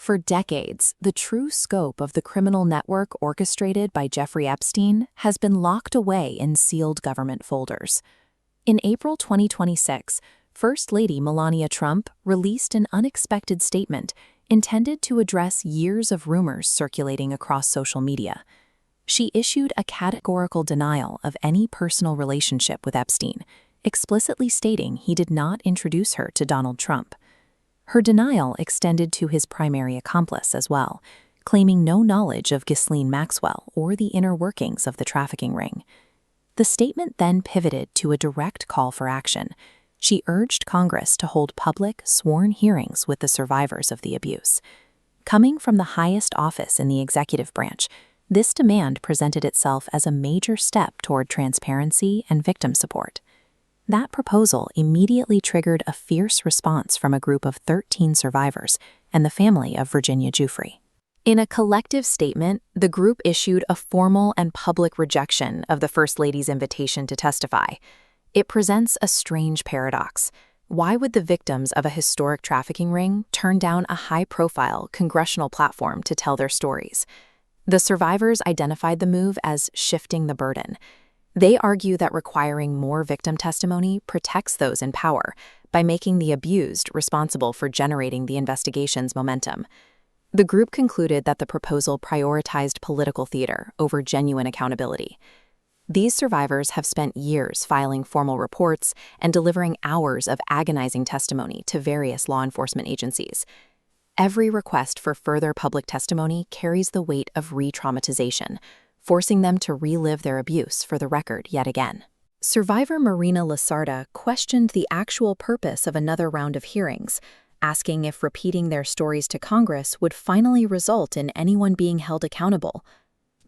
For decades, the true scope of the criminal network orchestrated by Jeffrey Epstein has been locked away in sealed government folders. In April 2026, First Lady Melania Trump released an unexpected statement intended to address years of rumors circulating across social media. She issued a categorical denial of any personal relationship with Epstein, explicitly stating he did not introduce her to Donald Trump. Her denial extended to his primary accomplice as well, claiming no knowledge of Ghislaine Maxwell or the inner workings of the trafficking ring. The statement then pivoted to a direct call for action. She urged Congress to hold public, sworn hearings with the survivors of the abuse. Coming from the highest office in the executive branch, this demand presented itself as a major step toward transparency and victim support. That proposal immediately triggered a fierce response from a group of 13 survivors and the family of Virginia Giuffre. In a collective statement, the group issued a formal and public rejection of the First Lady's invitation to testify. It presents a strange paradox. Why would the victims of a historic trafficking ring turn down a high-profile congressional platform to tell their stories? The survivors identified the move as shifting the burden. They argue that requiring more victim testimony protects those in power by making the abused responsible for generating the investigation's momentum. The group concluded that the proposal prioritized political theater over genuine accountability. These survivors have spent years filing formal reports and delivering hours of agonizing testimony to various law enforcement agencies. Every request for further public testimony carries the weight of re-traumatization, forcing them to relive their abuse for the record yet again. Survivor Marina Lasarda questioned the actual purpose of another round of hearings, asking if repeating their stories to Congress would finally result in anyone being held accountable.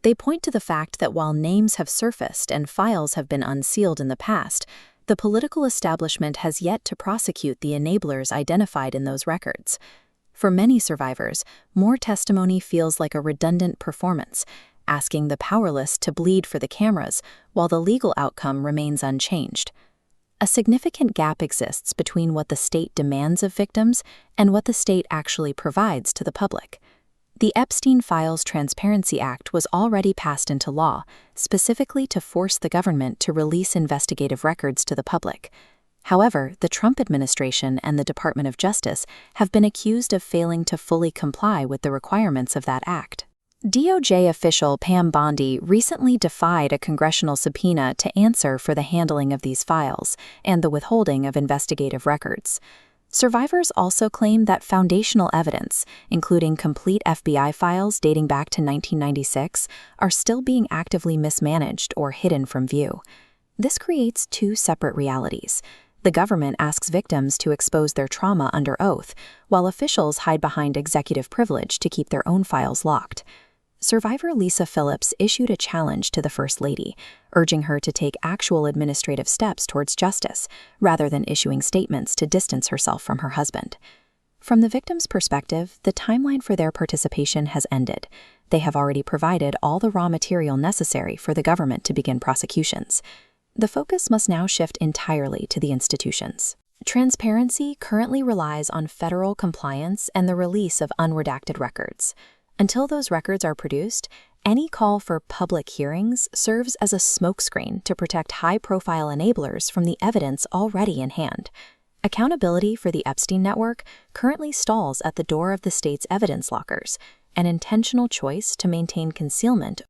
They point to the fact that while names have surfaced and files have been unsealed in the past, the political establishment has yet to prosecute the enablers identified in those records. For many survivors, more testimony feels like a redundant performance, asking the powerless to bleed for the cameras while the legal outcome remains unchanged. A significant gap exists between what the state demands of victims and what the state actually provides to the public. The Epstein Files Transparency Act was already passed into law, specifically to force the government to release investigative records to the public. However, the Trump administration and the Department of Justice have been accused of failing to fully comply with the requirements of that act. DOJ official Pam Bondi recently defied a congressional subpoena to answer for the handling of these files and the withholding of investigative records. Survivors also claim that foundational evidence, including complete FBI files dating back to 1996, are still being actively mismanaged or hidden from view. This creates two separate realities. The government asks victims to expose their trauma under oath, while officials hide behind executive privilege to keep their own files locked. Survivor Lisa Phillips issued a challenge to the First Lady, urging her to take actual administrative steps towards justice, rather than issuing statements to distance herself from her husband. From the victim's perspective, the timeline for their participation has ended. They have already provided all the raw material necessary for the government to begin prosecutions. The focus must now shift entirely to the institutions. Transparency currently relies on federal compliance and the release of unredacted records. Until those records are produced, any call for public hearings serves as a smokescreen to protect high-profile enablers from the evidence already in hand. Accountability for the Epstein network currently stalls at the door of the state's evidence lockers, an intentional choice to maintain concealment